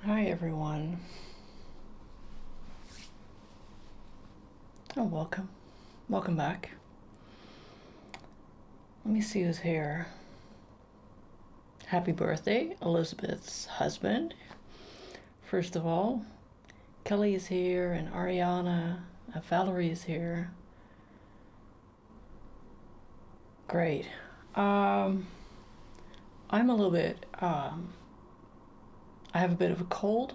Hi everyone. Oh, welcome. Welcome back. Let me see who's here. Happy birthday, Elizabeth's husband. First of all, Kelly is here and Ariana. Valerie is here. Great. I'm a little bit, I have a bit of a cold,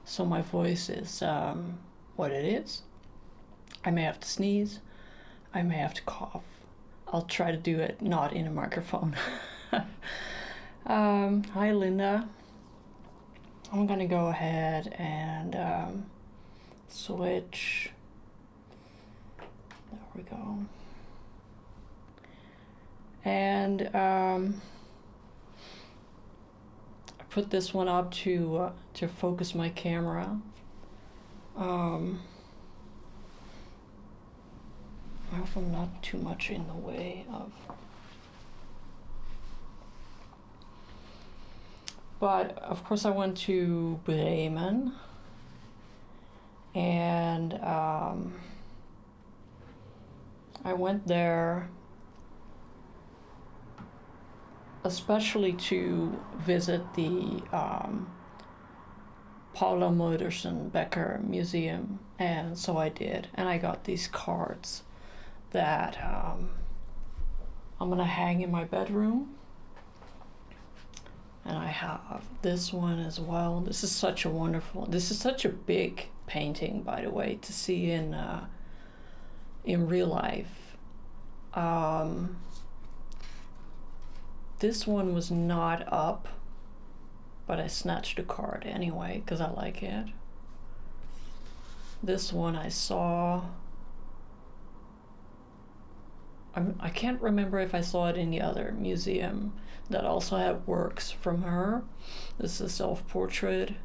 so my voice is what it is. I may have to sneeze. I may have to cough. I'll try to do it not in a microphone. Hi, Linda. I'm gonna go ahead and switch. There we go. And I put this one up to focus my camera. I hope I'm not too much in the way of. But of course, I went to Bremen, and I went there especially to visit the Paula Modersohn Becker Museum, and so I did, and I got these cards that I'm gonna hang in my bedroom. And I have this one as well. This is such a big painting, by the way, to see in real life. This one was not up, but I snatched a card anyway because I like it. This one I saw. I can't remember if I saw it in the other museum that also had works from her. This is a self-portrait.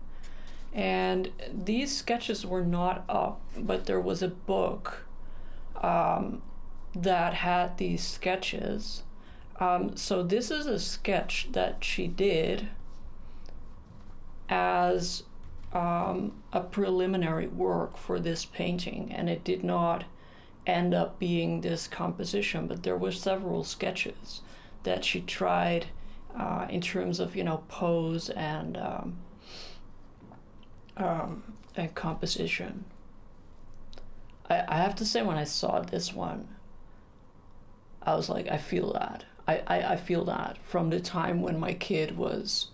And these sketches were not up, but there was a book that had these sketches. So this is a sketch that she did as a preliminary work for this painting, and it did not end up being this composition, but there were several sketches that she tried in terms of, pose and composition. I have to say, when I saw this one, I was like, I feel that. I feel that from the time when my kid was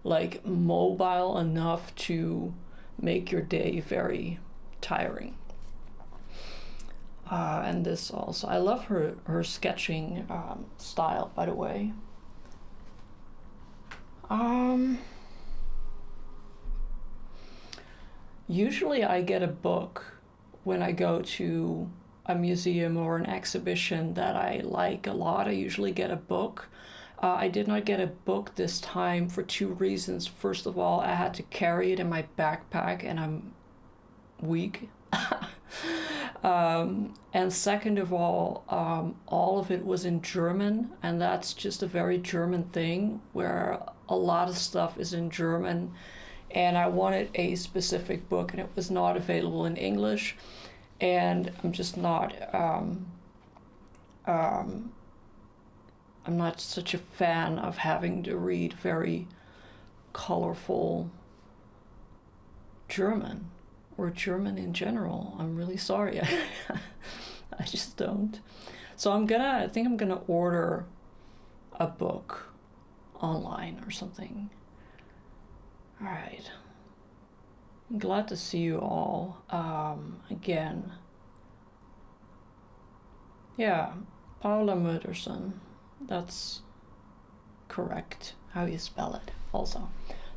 like mobile enough to make your day very tiring. And this also, I love her sketching style, by the way. Usually I get a book when I go to a museum or an exhibition that I like a lot. I usually get a book. I did not get a book this time for two reasons. First of all, I had to carry it in my backpack and I'm weak. And second of all of it was in German, and that's just a very German thing where a lot of stuff is in German, and I wanted a specific book and it was not available in English, and I'm just not I'm not such a fan of having to read very colorful German or German in general. I'm really sorry. I just don't. So I think I'm gonna order a book online or something. All right. I'm glad to see you all again. Yeah, Paula Modersohn. That's correct how you spell it also.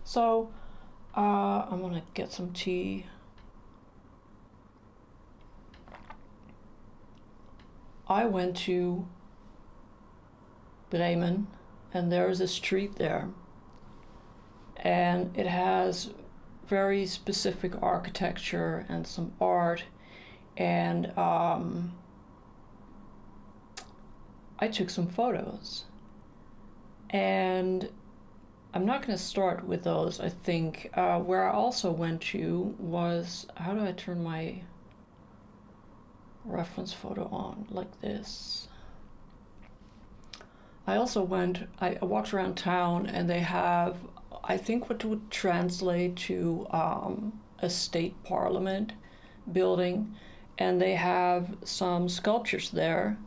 So I'm gonna get some tea. I went to Bremen, and there's a street there, and it has very specific architecture and some art, and I took some photos, and I'm not going to start with those. I think where I also went to was, how do I turn my reference photo on like this? I also I walked around town and they have, I think what would translate to a state parliament building, and they have some sculptures there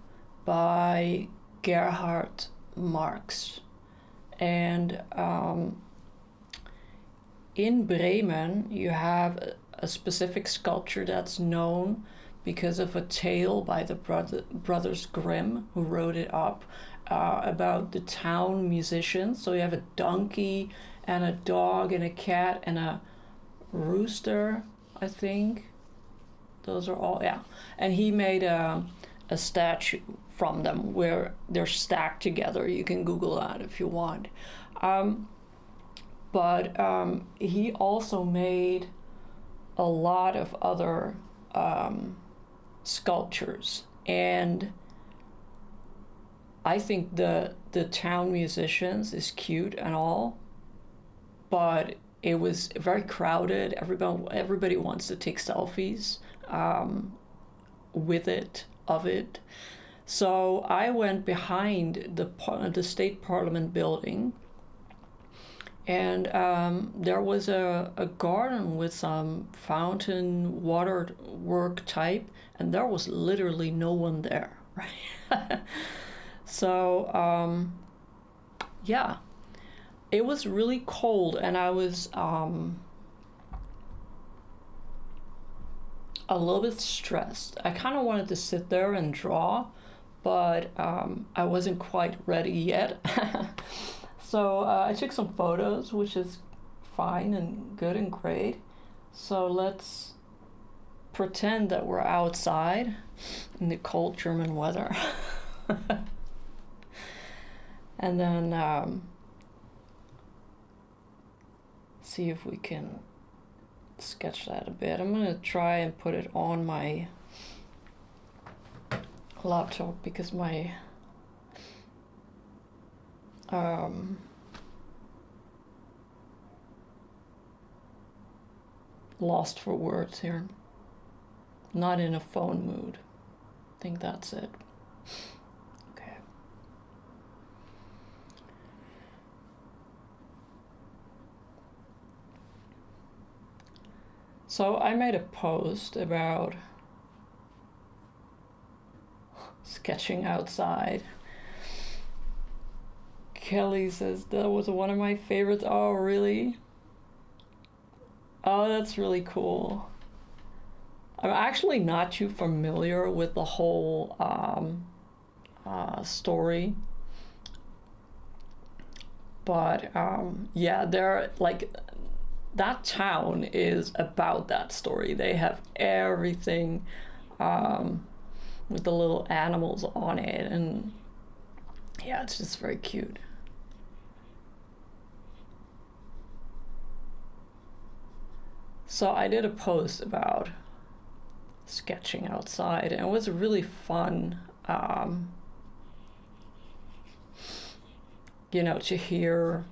by Gerhard Marx. And in Bremen, you have a specific sculpture that's known because of a tale by the brothers Grimm, who wrote it up, about the town musicians. So you have a donkey and a dog and a cat and a rooster, I think. Those are all, yeah. And he made a statue from them where they're stacked together. You can Google that if you want. But he also made a lot of other sculptures. And I think the town musicians is cute and all, but it was very crowded. Everybody wants to take selfies with it, of it. So I went behind the state parliament building, and there was a garden with some fountain water work type, and there was literally no one there, right? So yeah, it was really cold, and I was a little bit stressed. I kind of wanted to sit there and draw, but I wasn't quite ready yet. So I took some photos, which is fine and good and great. So let's pretend that we're outside in the cold German weather. And then see if we can sketch that a bit. I'm gonna try and put it on my laptop because my lost for words here. Not in a phone mood. I think that's it. Okay. So I made a post about sketching outside. Kelly says that was one of my favorites. Oh, really? Oh, that's really cool. I'm actually not too familiar with the whole story. But yeah, they're like, that town is about that story. They have everything with the little animals on it, and yeah, it's just very cute. So I did a post about sketching outside, and it was really fun, you know, to hear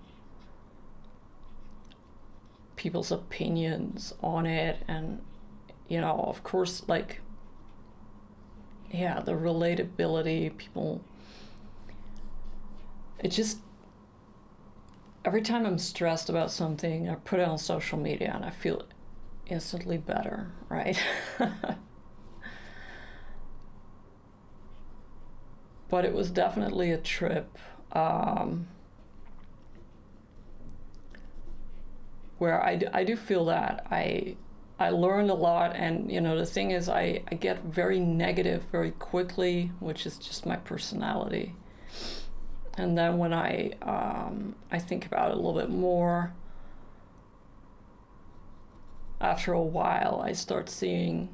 people's opinions on it, and you know, of course, like, yeah, the relatability, people, it just, every time I'm stressed about something, I put it on social media and I feel instantly better, right? But it was definitely a trip where I do feel that I learned a lot, and you know, the thing is, I get very negative very quickly, which is just my personality. And then when I think about it a little bit more, after a while, I start seeing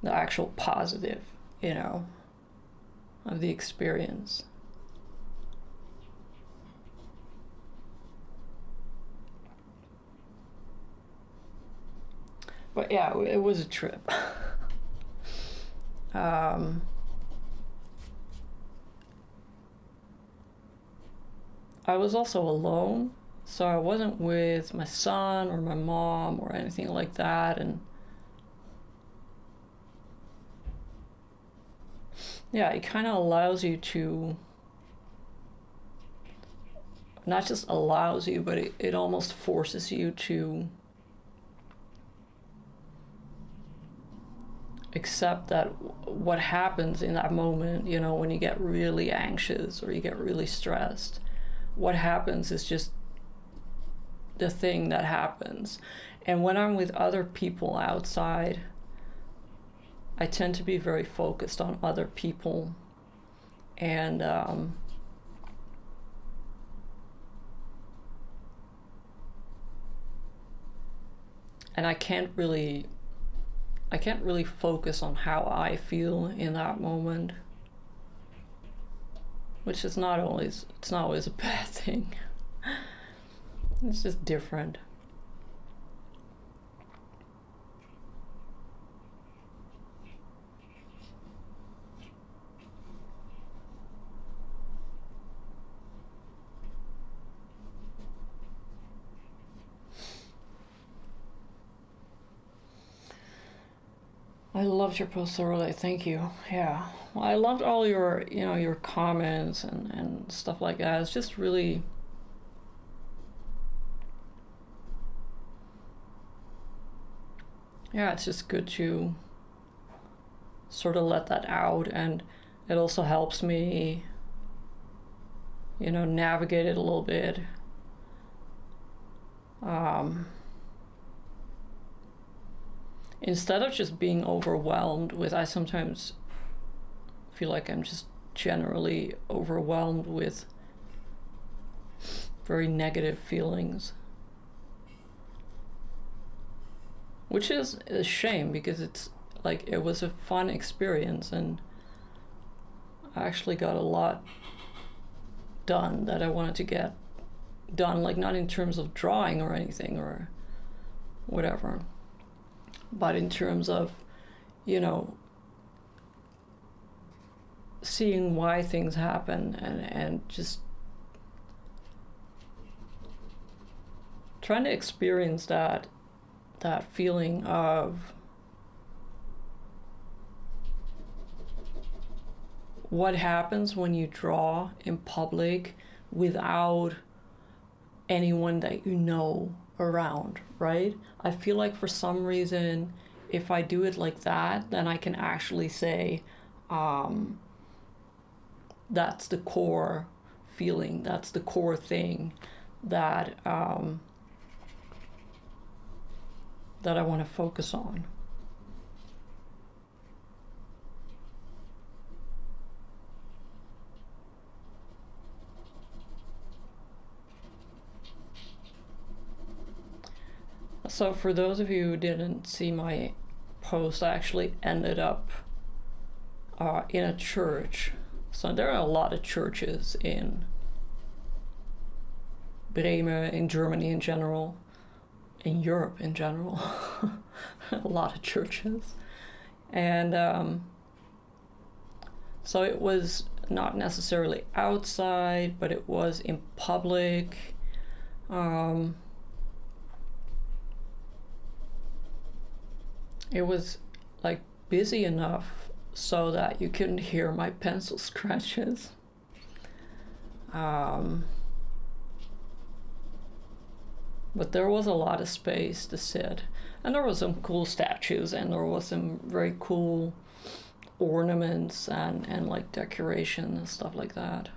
the actual positive, you know, of the experience. But yeah, it was a trip. I was also alone, so I wasn't with my son or my mom or anything like that. And yeah, it kind of allows you to, not just allows you, but it almost forces you to accept that what happens in that moment, you know, when you get really anxious or you get really stressed, what happens is just the thing that happens. And when I'm with other people outside, I tend to be very focused on other people, and I can't really focus on how I feel in that moment, which is not always, it's not always a bad thing. It's just different. I loved your post, Sorole. Thank you. Yeah. Well, I loved all your, you know, your comments and stuff like that. It's just really, yeah, it's just good to sort of let that out. And it also helps me, you know, navigate it a little bit. Instead of just being overwhelmed with, I sometimes feel like I'm just generally overwhelmed with very negative feelings, which is a shame because it's like, it was a fun experience and I actually got a lot done that I wanted to get done, like not in terms of drawing or anything or whatever, but in terms of, you know, seeing why things happen and just trying to experience that feeling of what happens when you draw in public without anyone that you know around, right? I feel like for some reason, if I do it like that, then I can actually say, that's the core feeling, that's the core thing that that I want to focus on. So for those of you who didn't see my post, I actually ended up in a church. So there are a lot of churches in Bremen, in Germany in general, in Europe in general. A lot of churches. And so it was not necessarily outside, but it was in public. It was like busy enough so that you couldn't hear my pencil scratches. But there was a lot of space to sit, and there was some cool statues, and there was some very cool ornaments and like decoration and stuff like that.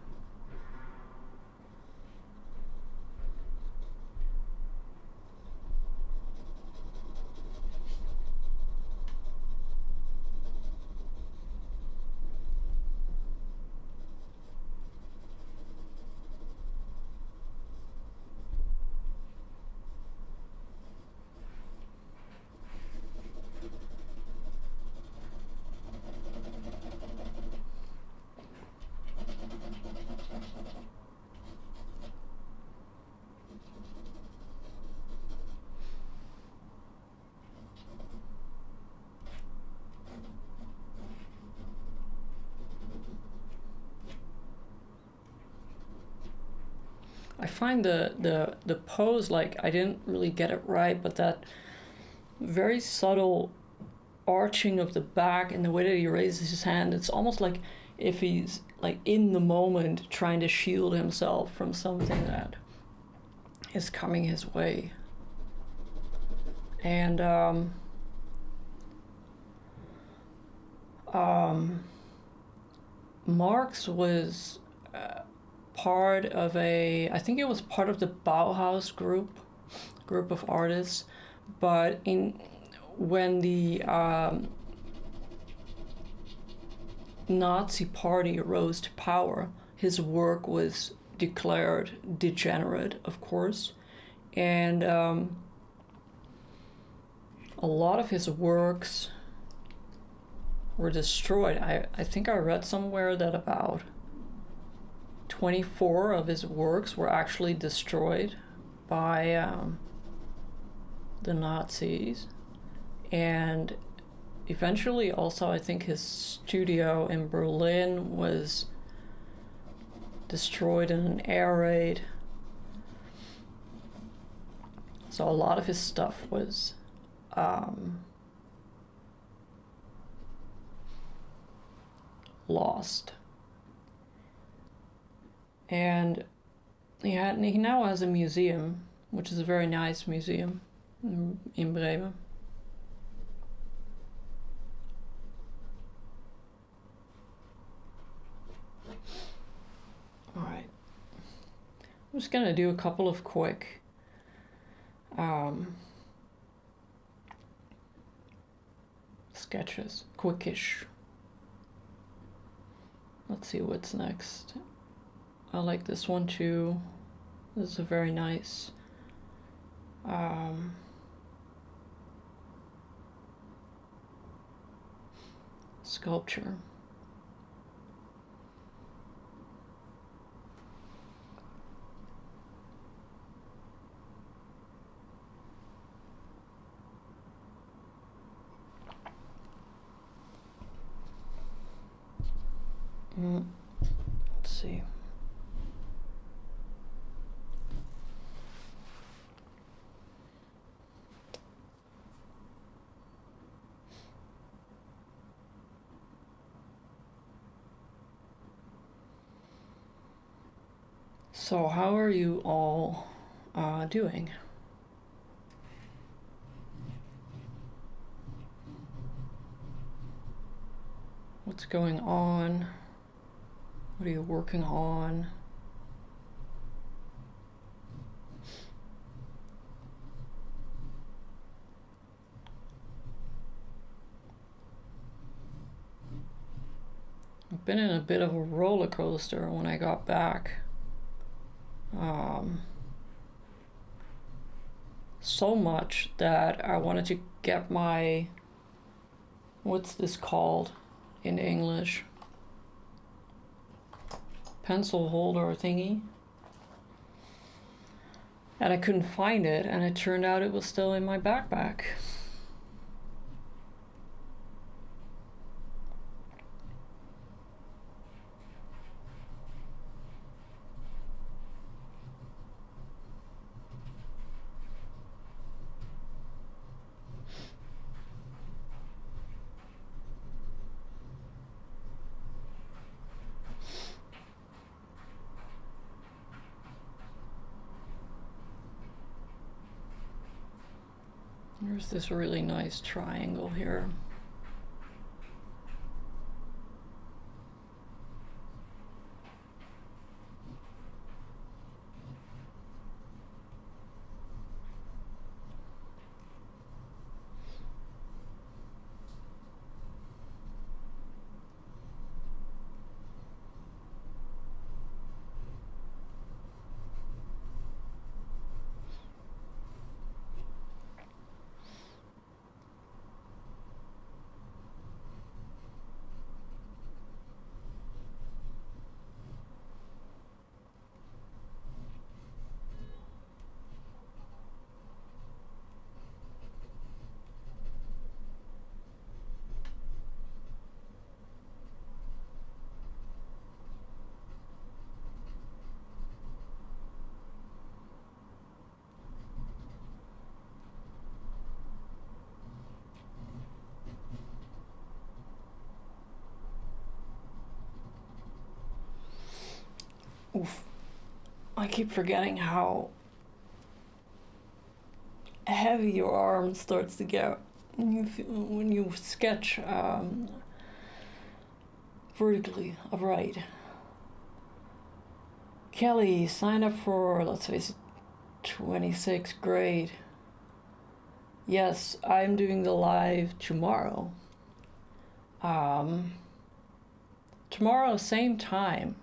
I find the pose, like, I didn't really get it right, but that very subtle arching of the back and the way that he raises his hand, it's almost like if he's like in the moment trying to shield himself from something that is coming his way. And Marx was part of I think it was part of the Bauhaus group of artists, but when the Nazi party rose to power, his work was declared degenerate, of course, and a lot of his works were destroyed. I think I read somewhere that about 24 of his works were actually destroyed by the Nazis. And eventually also I think his studio in Berlin was destroyed in an air raid. So a lot of his stuff was lost. And he now has a museum, which is a very nice museum in Bremen. All right, I'm just gonna do a couple of quick sketches, quickish. Let's see what's next. I like this one too. This is a very nice sculpture. Let's see. So how are you all doing? What's going on? What are you working on? I've been in a bit of a roller coaster when I got back. So much that I wanted to get my, what's this called in English? Pencil holder thingy. And I couldn't find it, and it turned out it was still in my backpack. There's this really nice triangle here. I keep forgetting how heavy your arm starts to get when you sketch vertically upright. Kelly, sign up for, let's face it, 26th grade. Yes, I'm doing the live tomorrow. Tomorrow, same time,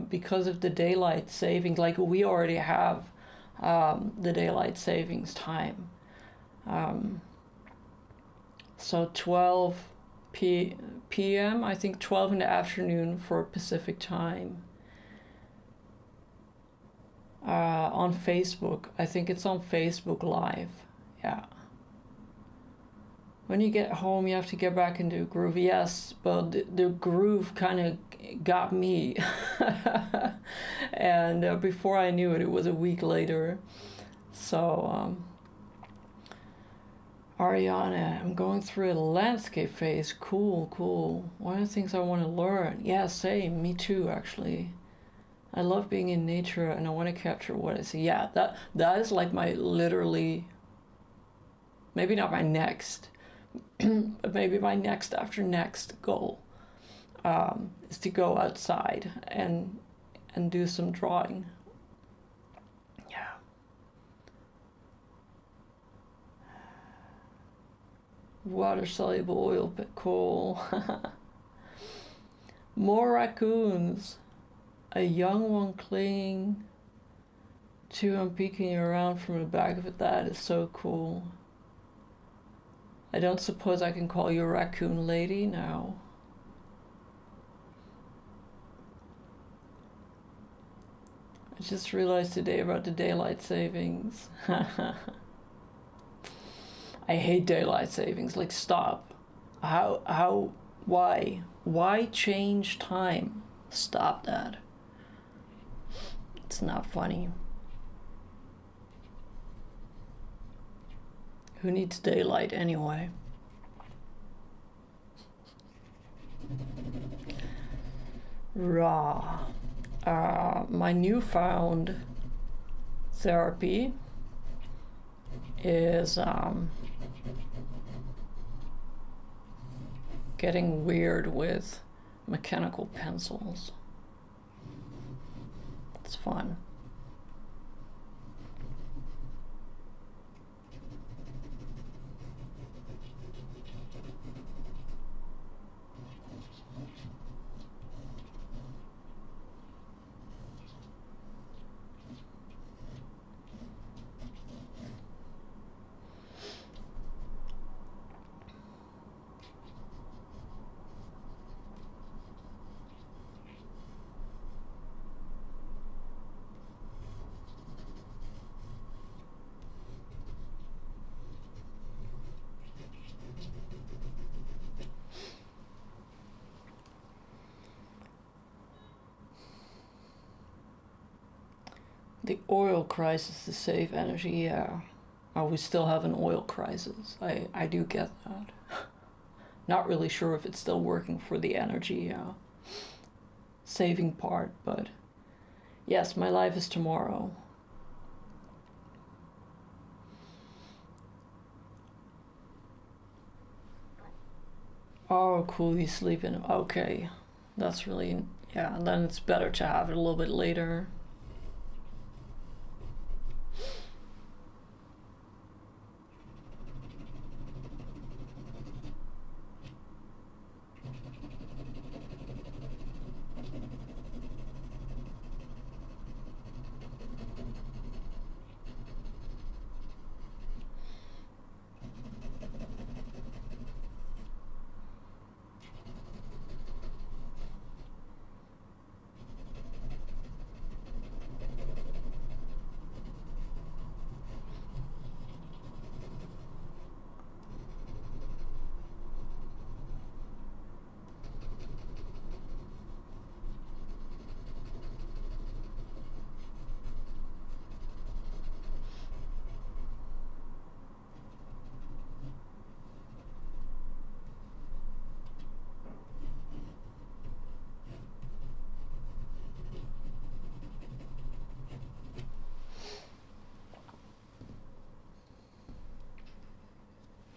because of the daylight savings. Like, we already have the daylight savings time. So 12 p.m., I think 12 in the afternoon for Pacific time. On Facebook. I think it's on Facebook Live. Yeah. When you get home, you have to get back into a groove. Yes, but the groove kind of got me. And before I knew it, it was a week later. So, Ariana, I'm going through a landscape phase. Cool, cool. One of the things I want to learn. Yeah, same. Me too, actually. I love being in nature and I want to capture what I see. Yeah, that is like my literally, maybe not my next, but maybe my next after next goal is to go outside and do some drawing. Yeah. Water soluble oil pit, cool. More raccoons. A young one clinging to and peeking around from the back of it. That is so cool. I don't suppose I can call you a raccoon lady now. I just realized today about the daylight savings. I hate daylight savings. Like, stop. Why change time? Stop that. It's not funny. Who needs daylight anyway? Raw. My newfound therapy is getting weird with mechanical pencils. It's fun. The oil crisis to save energy, yeah. We still have an oil crisis. I do get that. Not really sure if it's still working for the energy saving part, but yes, my life is tomorrow. Oh, cool, you sleeping. Okay, that's really, yeah, and then it's better to have it a little bit later.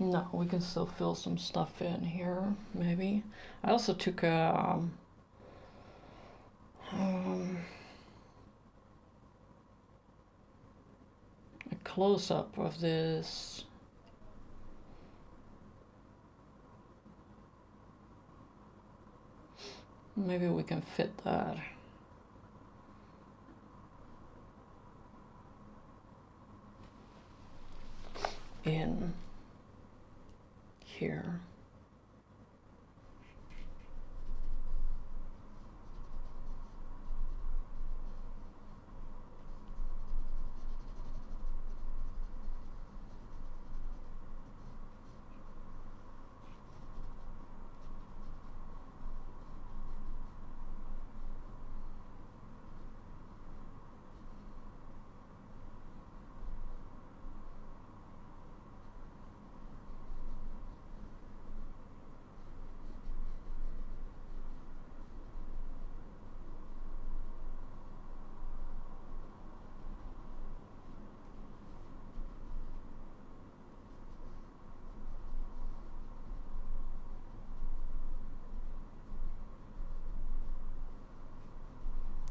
No, we can still fill some stuff in here, maybe. I also took um, a close-up of this. Maybe we can fit that. In here.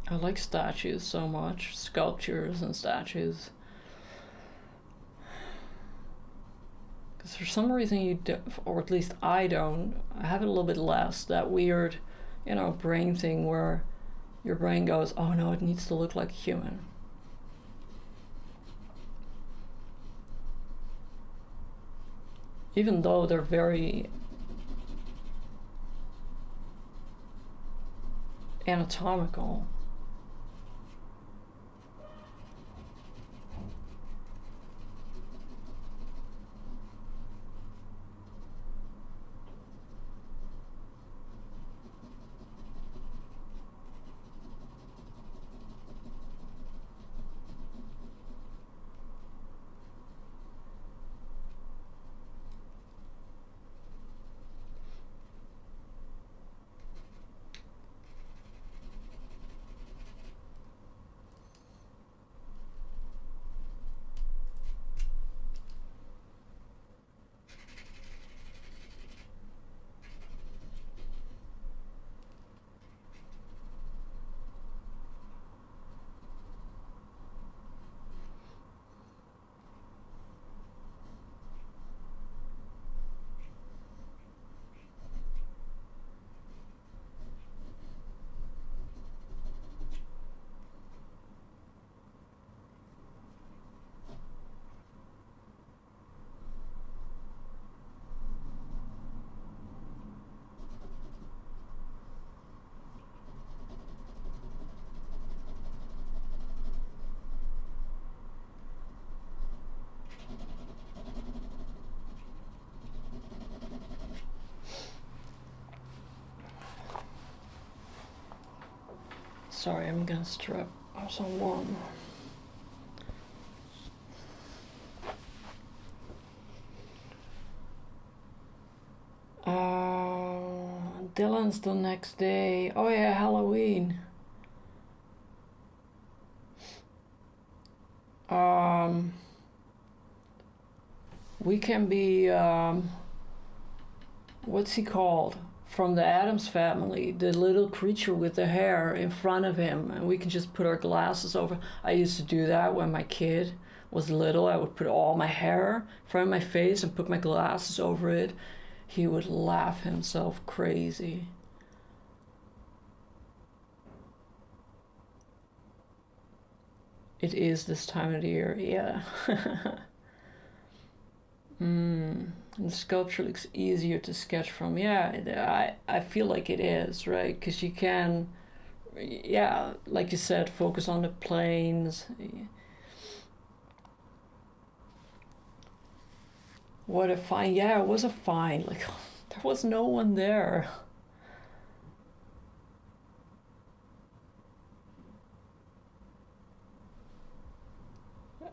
I like statues so much, sculptures and statues. Because for some reason you do, or at least I don't, I have it a little bit less, that weird, you know, brain thing where your brain goes, oh no, it needs to look like a human. Even though they're very anatomical. Sorry, I'm gonna strap some warm. Dylan's the next day. Oh yeah, Halloween. We can be, what's he called? From the Addams Family, the little creature with the hair in front of him, and we can just put our glasses over. I used to do that when my kid was little. I would put all my hair in front of my face and put my glasses over it. He would laugh himself crazy. It is this time of the year, yeah. And the sculpture looks easier to sketch from. Yeah, I feel like it is, right? Because you can, yeah, like you said, focus on the planes. What a find. Yeah, it was a find. Like, there was no one there.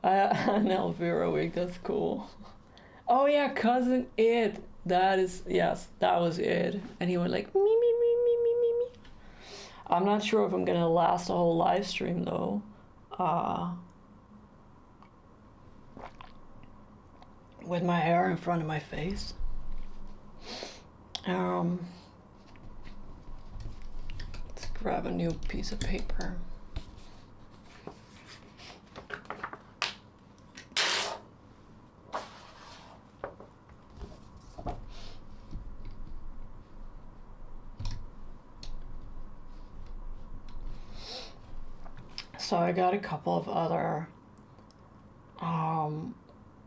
An Elvira wig, that's cool. Oh yeah, cousin Id. That is, yes, that was Id. And he went like, me, me, me, me, me, me, me. I'm not sure if I'm gonna last a whole live stream though. with my hair in front of my face. Let's grab a new piece of paper. So I got a couple of other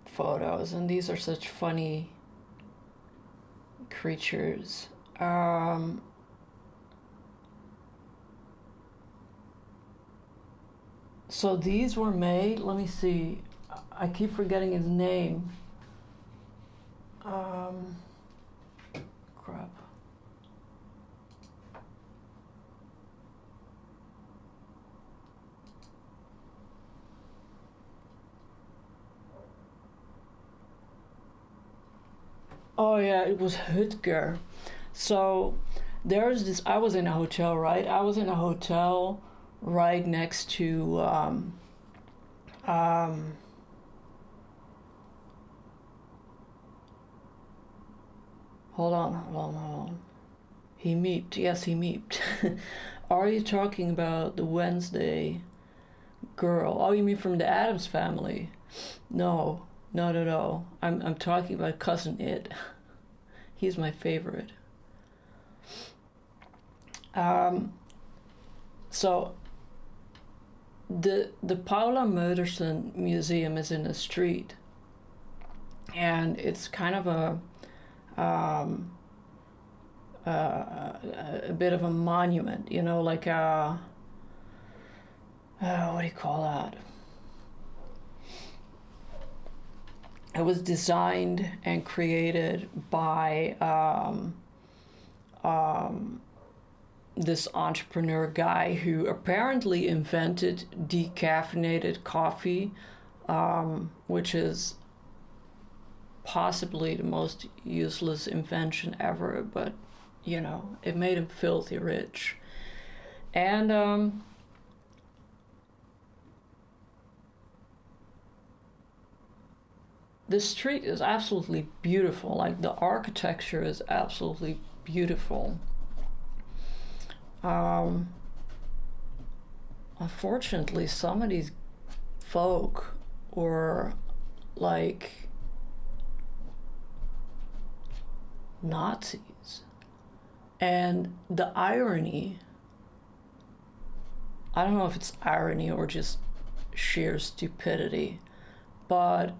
photos, and these are such funny creatures. So these were made, let me see, I keep forgetting his name. Crap. Oh yeah, it was Hutger. So there's this. I was in a hotel, right? I was in a hotel right next to hold on. He meeped. Yes, he meeped. Are you talking about the Wednesday girl? Oh, you mean from the Addams Family? No. I'm talking about Cousin Id. He's my favorite. So the Paula Murderson Museum is in a street, and it's kind of a bit of a monument, you know, like a what do you call that? It was designed and created by this entrepreneur guy who apparently invented decaffeinated coffee, which is possibly the most useless invention ever, but you know, it made him filthy rich. And the street is absolutely beautiful. Like, the architecture is absolutely beautiful. Unfortunately, some of these folk were like Nazis. And the irony, I don't know if it's irony or just sheer stupidity, but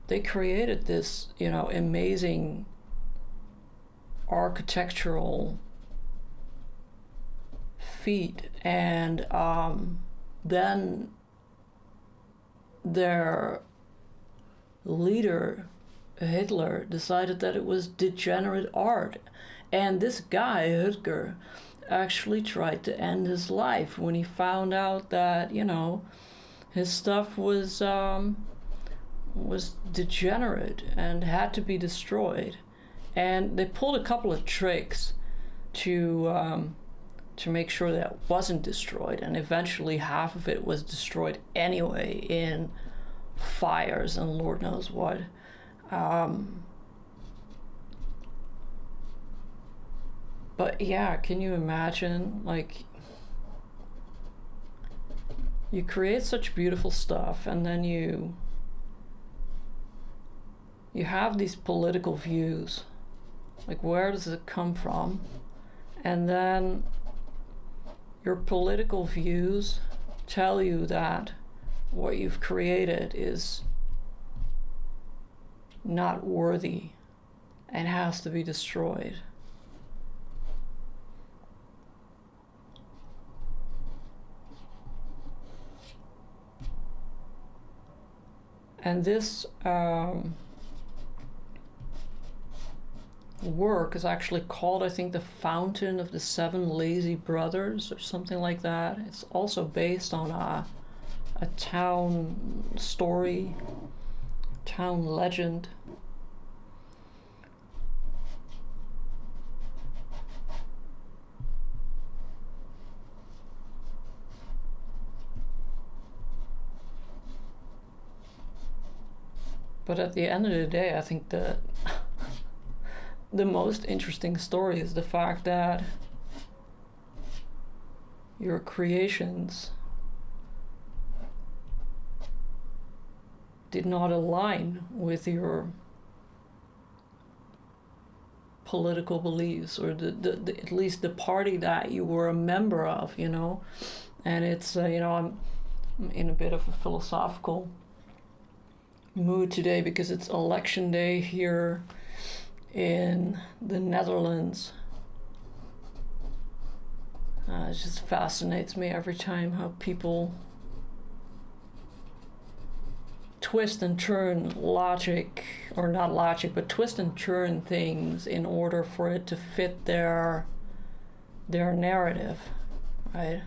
they created this, you know, amazing architectural feat, and then their leader, Hitler, decided that it was degenerate art. And this guy, Hutger, actually tried to end his life when he found out that, you know, his stuff was degenerate and had to be destroyed. And they pulled a couple of tricks to make sure that it wasn't destroyed, and eventually half of it was destroyed anyway in fires and Lord knows what. But yeah, can you imagine, like, you create such beautiful stuff, and then you have these political views. Like, where does it come from? And then your political views tell you that what you've created is not worthy and has to be destroyed. And this work is actually called, I think, The Fountain of the Seven Lazy Brothers or something like that. It's also based on a town story, town legend. But at the end of the day, I think that the most interesting story is the fact that your creations did not align with your political beliefs, or the at least the party that you were a member of, you know. And it's I'm in a bit of a philosophical mood today because it's election day here in the Netherlands. It just fascinates me every time how people twist and turn logic, or not logic, but twist and turn things in order for it to fit their narrative, right?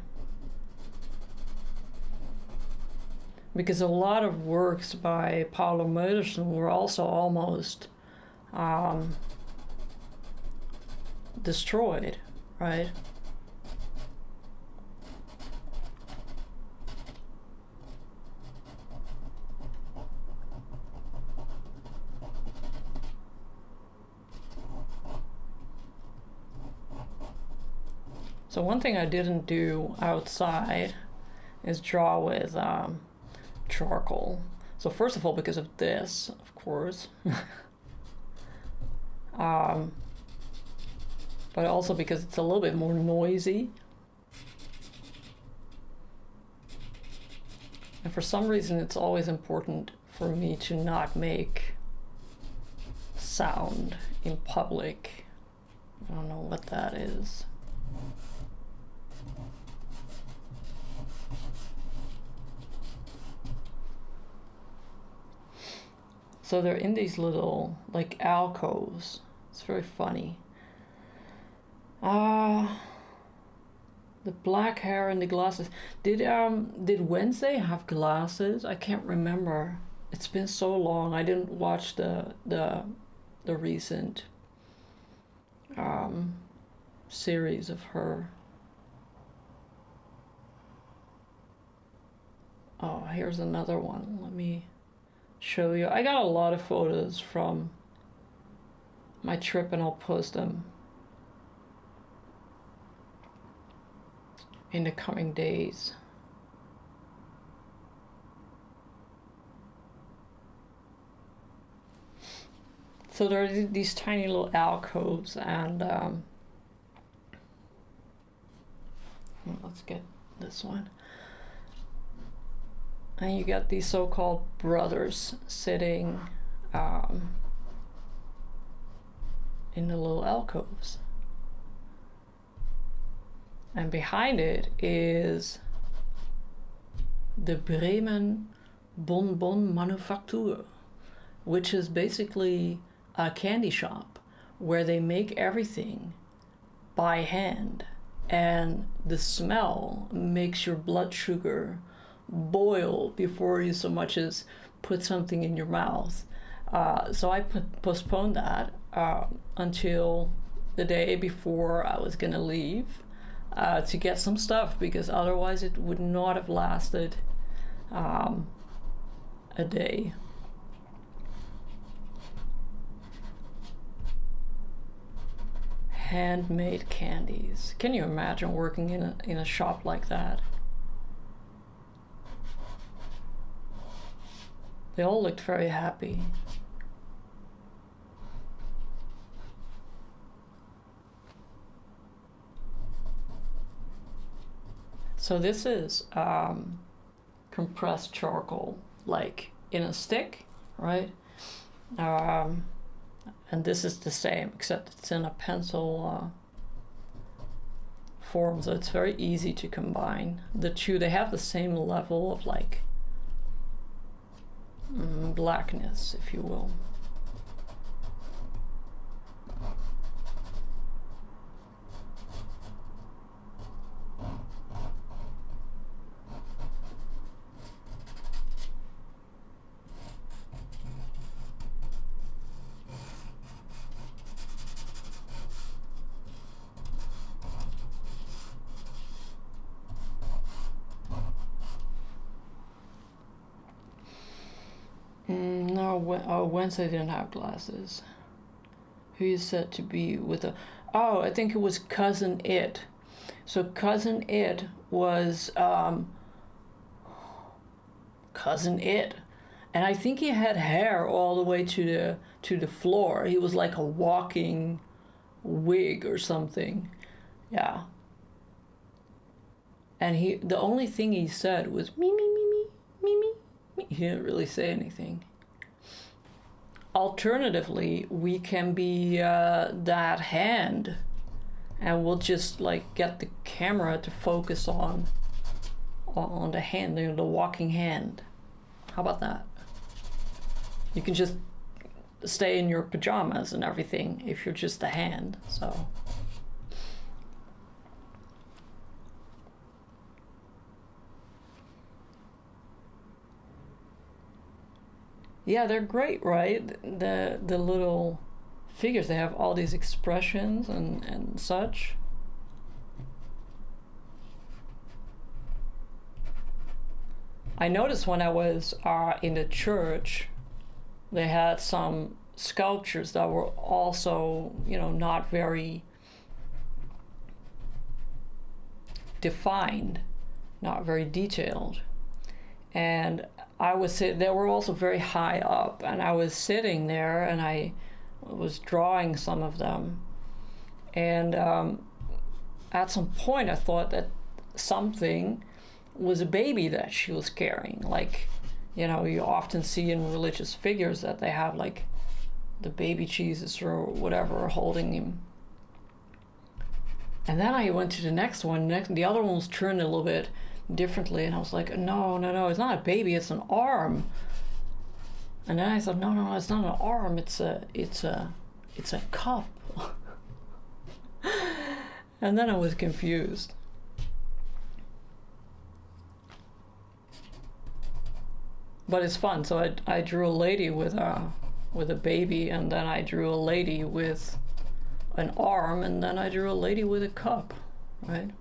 Because a lot of works by Paolo Meuderson were also almost destroyed, right? So one thing I didn't do outside is draw with charcoal. So first of all, because of this, of course, but also because it's a little bit more noisy. And for some reason, it's always important for me to not make sound in public. I don't know what that is. So they're in these little, like, alcoves. It's very funny. The black hair and the glasses. Did Wednesday have glasses? I can't remember. It's been so long. I didn't watch the recent series of her. Oh, here's another one. Let me show you. I got a lot of photos from my trip, and I'll post them in the coming days. So there are these tiny little alcoves, and let's get this one. And you got these so-called brothers sitting in the little alcoves. And behind it is the Bremen Bonbon Manufactuur, which is basically a candy shop where they make everything by hand. And the smell makes your blood sugar boil before you so much as put something in your mouth. So I postponed that until the day before I was gonna leave to get some stuff, because otherwise it would not have lasted a day. Handmade candies. Can you imagine working in a shop like that? They all looked very happy. So this is compressed charcoal, like in a stick, right? And this is the same, except it's in a pencil form, so it's very easy to combine the two. They have the same level of, like, blackness, if you will. Wednesday didn't have glasses. Who is said to be with a... Oh, I think it was Cousin It. So Cousin It was Cousin It, and I think he had hair all the way to the floor. He was like a walking wig or something. Yeah. And the only thing he said was me me me me me me me. He didn't really say anything. Alternatively, we can be that hand, and we'll just like get the camera to focus on the hand, the walking hand. How about that? You can just stay in your pajamas and everything if you're just a hand. So yeah, they're great, right? The little figures, they have all these expressions and such. I noticed when I was in the church, they had some sculptures that were also, not very defined, not very detailed. And they were also very high up, and I was sitting there and I was drawing some of them. And at some point I thought that something was a baby that she was carrying. Like, you often see in religious figures that they have like the baby Jesus or whatever holding him. And then I went to the next one. The other one was turned a little bit differently, and I was like, no, it's not a baby, it's an arm. And then I thought, no, it's not an arm, it's a cup. And then I was confused. But it's fun. So I drew a lady with a baby, and then I drew a lady with an arm, and then I drew a lady with a cup, right?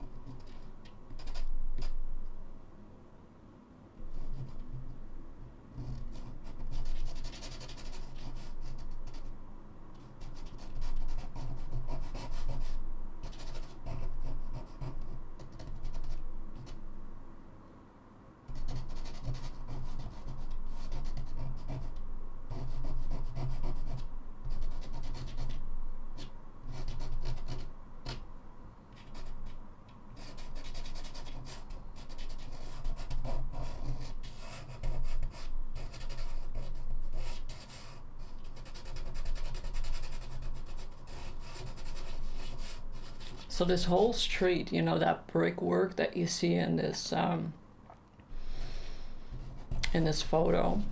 So this whole street, that brickwork that you see in this photo,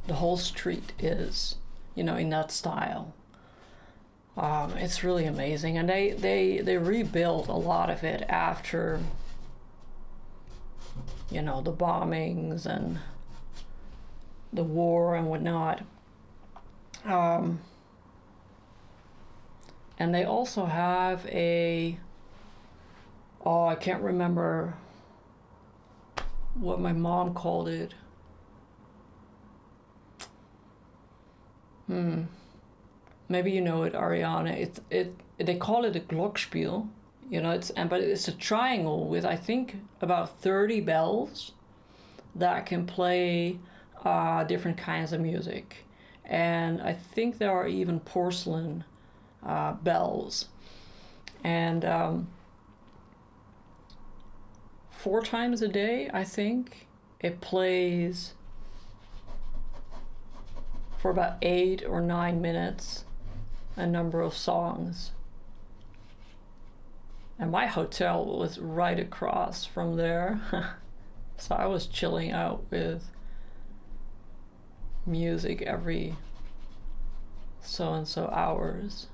the whole street is, in that style. It's really amazing, and they rebuilt a lot of it after, the bombings and the war and whatnot. And they also have I can't remember what my mom called it. Maybe you know it, Ariana. They call it a Glockenspiel. But it's a triangle with, I think, about 30 bells that can play different kinds of music. And I think there are even porcelain bells, and 4 times a day, I think, it plays for about 8 or 9 minutes, a number of songs. And my hotel was right across from there, so I was chilling out with music every so and so hours.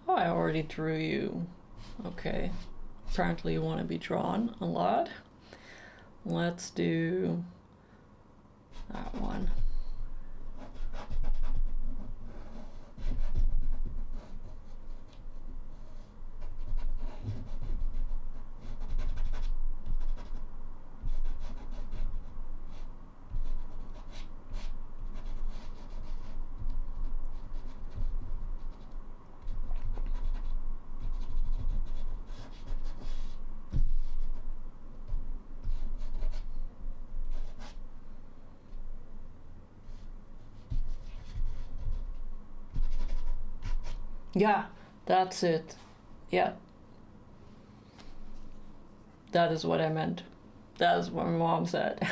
I already drew you. Okay. Apparently you want to be drawn a lot. Let's do that one. Yeah, that's it. Yeah, that is what I meant. That is what my mom said.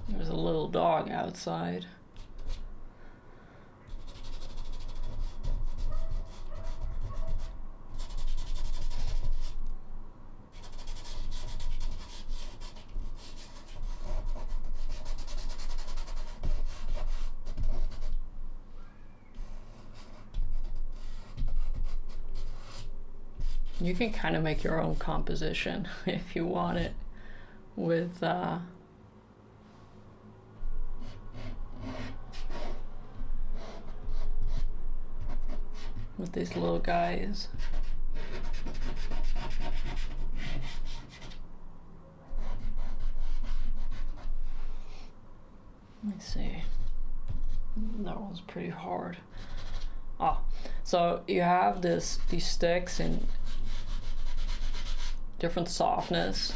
There's a little dog outside. You can kind of make your own composition if you want it with these little guys. Let me see. That one's pretty hard. So you have these sticks in different softness,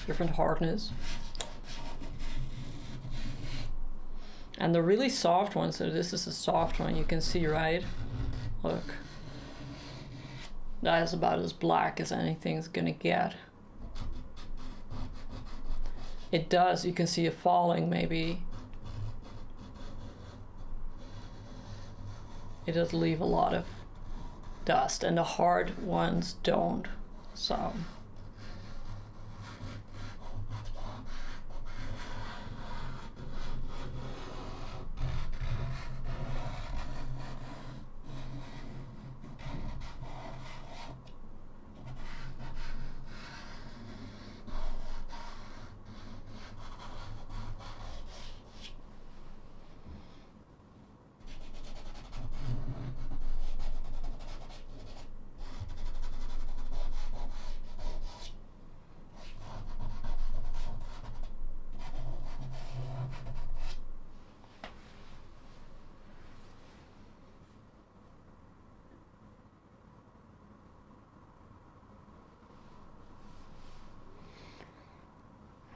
different hardness. And the really soft ones, so this is a soft one, you can see, right? Look. That is about as black as anything's gonna get. It does, you can see it falling maybe. It does leave a lot of dust, and the hard ones don't. So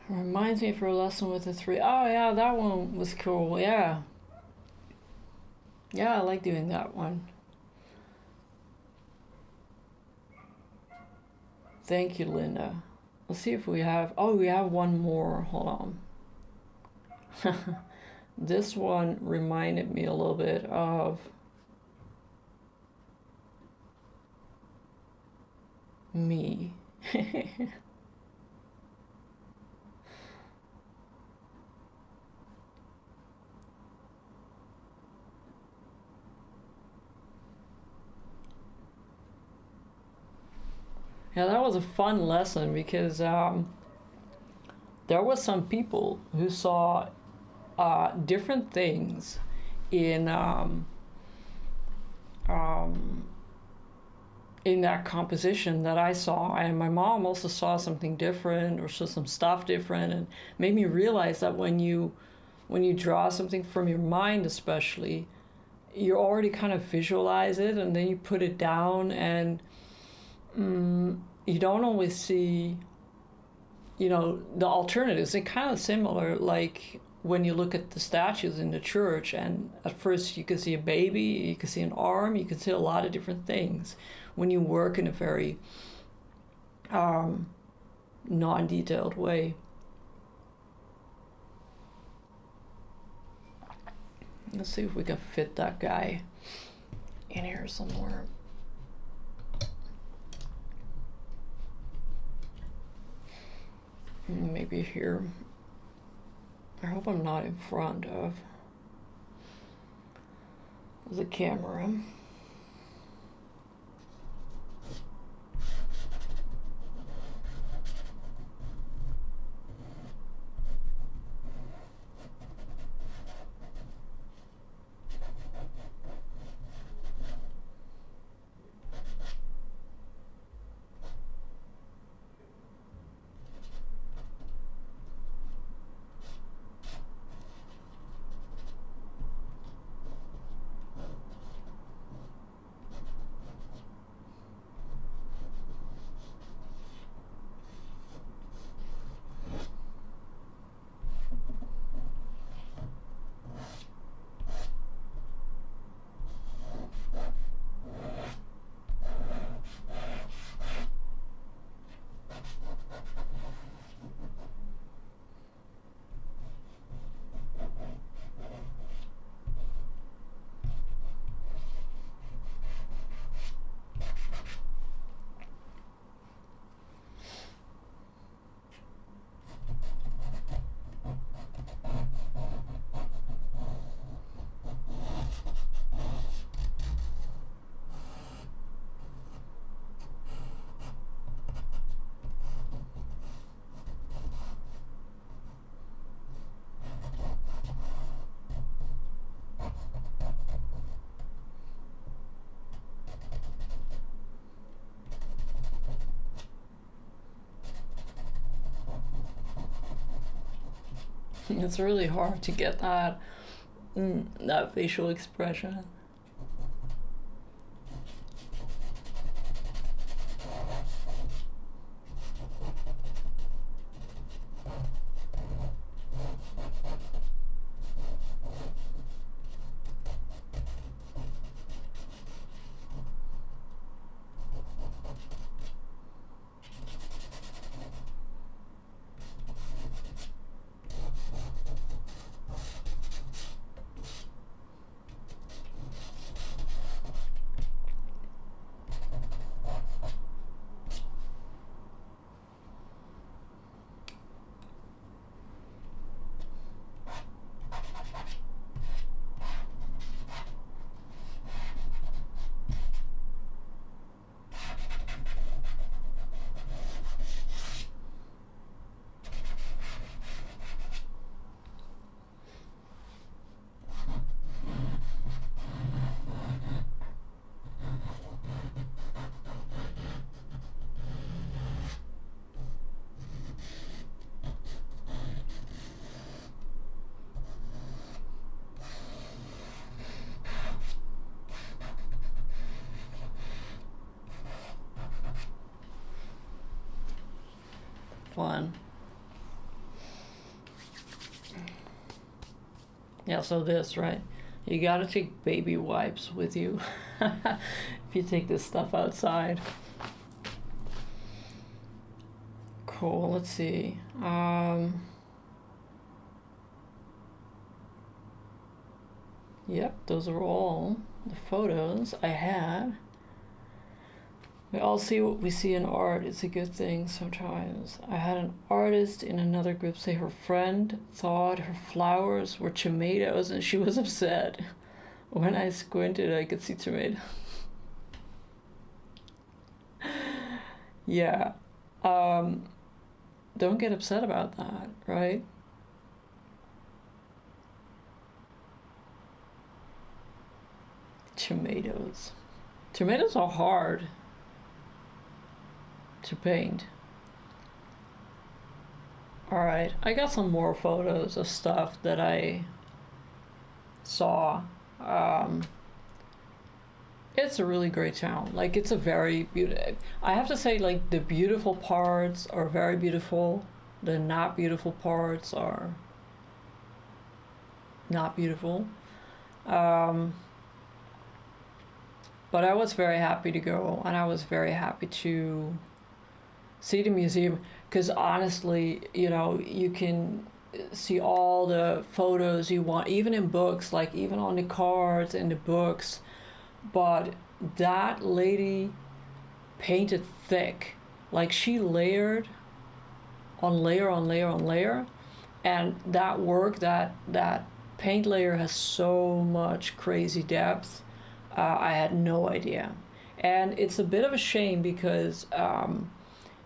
reminds me for a lesson with the 3. Oh yeah, that one was cool. Yeah. Yeah, I like doing that one. Thank you, Linda. Let's see if we have, we have one more. Hold on. This one reminded me a little bit of me. Yeah, that was a fun lesson because there was some people who saw different things in that composition that I saw, and my mom also saw something different or saw some stuff different, and made me realize that when you draw something from your mind, especially, you already kind of visualize it, and then you put it down, and you don't always see, the alternatives. They're kind of similar, like when you look at the statues in the church, and at first you can see a baby, you can see an arm, you can see a lot of different things when you work in a very non-detailed way. Let's see if we can fit that guy in here somewhere. Maybe here. I hope I'm not in front of the camera. It's really hard to get that facial expression. Fun. Yeah, so this, right? You gotta take baby wipes with you if you take this stuff outside. Cool, let's see. Yep, those are all the photos I had. We all see what we see in art. It's a good thing sometimes. I had an artist in another group say her friend thought her flowers were tomatoes and she was upset. When I squinted, I could see tomato. Yeah. Don't get upset about that, right? Tomatoes. Tomatoes are hard to paint. Alright, I got some more photos of stuff that I saw. It's a really great town. Like, it's a very beautiful. I have to say, like, the beautiful parts are very beautiful. The not beautiful parts are not beautiful. But I was very happy to go, and I was very happy to see the museum, because honestly, you know, you can see all the photos you want, even in books, like even on the cards in the books. But that lady painted thick, like she layered on layer on layer on layer, and that work, that paint layer has so much crazy depth. I had no idea, and it's a bit of a shame because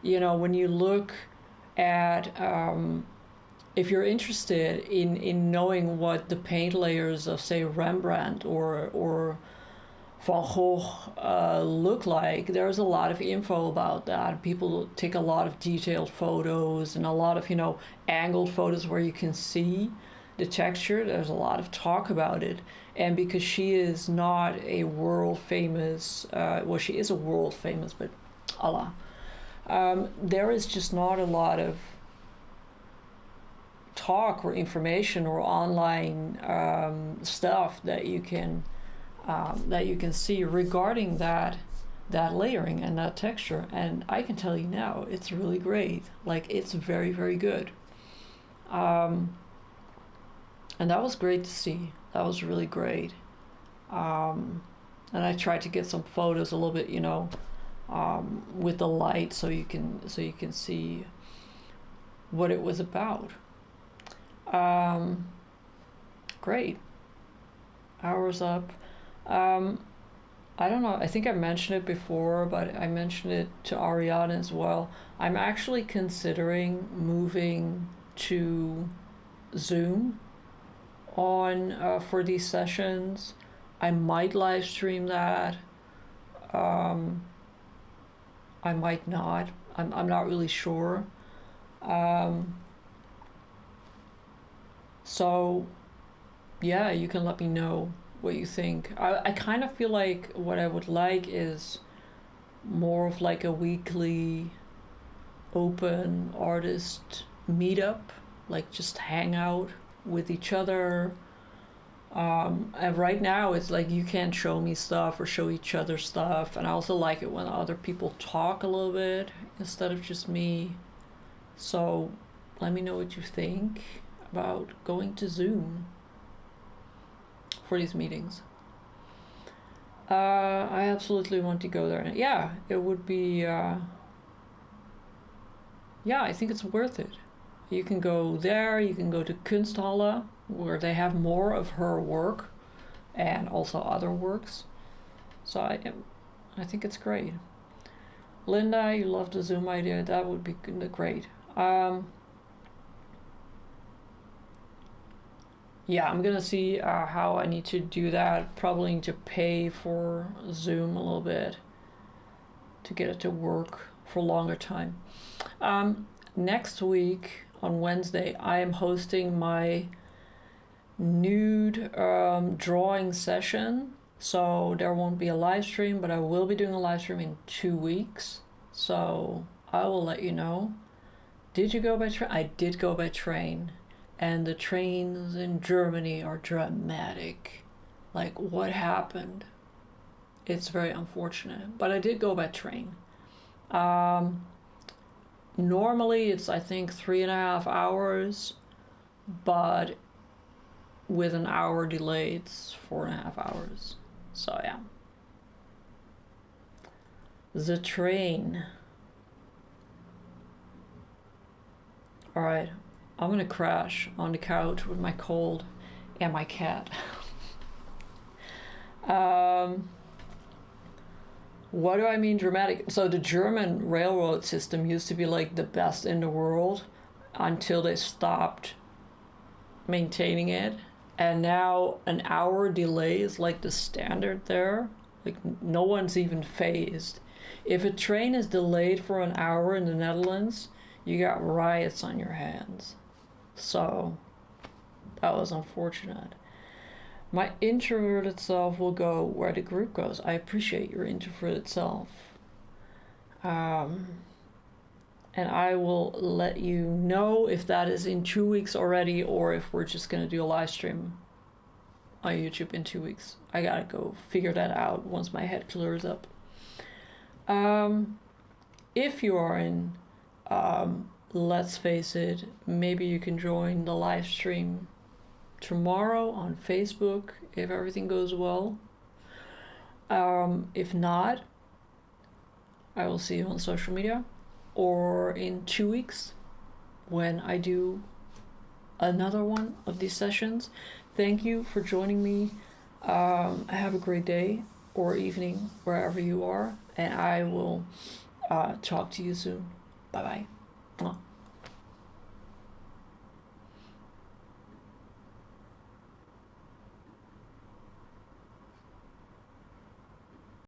you know, when you look at if you're interested in knowing what the paint layers of, say, Rembrandt or Van Gogh look like, there's a lot of info about that. People take a lot of detailed photos and a lot of, you know, angled photos where you can see the texture. There's a lot of talk about it. And because she is not a world famous, well, she is a world famous, but Allah. There is just not a lot of talk or information or online stuff that you can see regarding that layering and that texture. And I can tell you now, it's really great. Like, it's very, very good. And that was great to see. That was really great. And I tried to get some photos a little bit, you know, with the light, so you can see what it was about. Great. Hours up. I don't know, I think I mentioned it before, but I mentioned it to Ariana as well. I'm actually considering moving to Zoom on for these sessions. I might live stream that. I might not. I'm not really sure. So yeah, you can let me know what you think. I kind of feel like what I would like is more of like a weekly open artist meetup, like just hang out with each other. And right now it's like you can't show me stuff or show each other stuff, and I also like it when other people talk a little bit instead of just me. So let me know what you think about going to Zoom for these meetings. I absolutely want to go there. And yeah, it would be. Yeah, I think it's worth it. You can go there. You can go to Kunsthalle, where they have more of her work and also other works. So I think it's great. Linda, you love the Zoom idea. That would be great. Yeah, I'm gonna see how I need to do that. Probably need to pay for Zoom a little bit to get it to work for a longer time. Next week on Wednesday, I am hosting my nude drawing session. So there won't be a live stream, but I will be doing a live stream in 2 weeks. So I will let you know. Did you go by train? I did go by train. And the trains in Germany are dramatic. Like, what happened? It's very unfortunate. But I did go by train. Normally it's, I think, 3.5 hours, but with an hour delay it's 4.5 hours. So yeah. The train. Alright, I'm gonna crash on the couch with my cold and my cat. What do I mean dramatic? So the German railroad system used to be like the best in the world until they stopped maintaining it. And now an hour delay is like the standard there. Like no one's even phased. If a train is delayed for an hour in the Netherlands, you got riots on your hands. So that was unfortunate. My introverted self will go where the group goes. I appreciate your introverted self. And I will let you know if that is in 2 weeks already or if we're just going to do a live stream on YouTube in 2 weeks. I gotta go figure that out once my head clears up. If you are in Let's Face It, maybe you can join the live stream tomorrow on Facebook if everything goes well. If not, I will see you on social media or in 2 weeks when I do another one of these sessions. Thank you for joining me. Have a great day or evening wherever you are, and I will talk to you soon. Bye bye.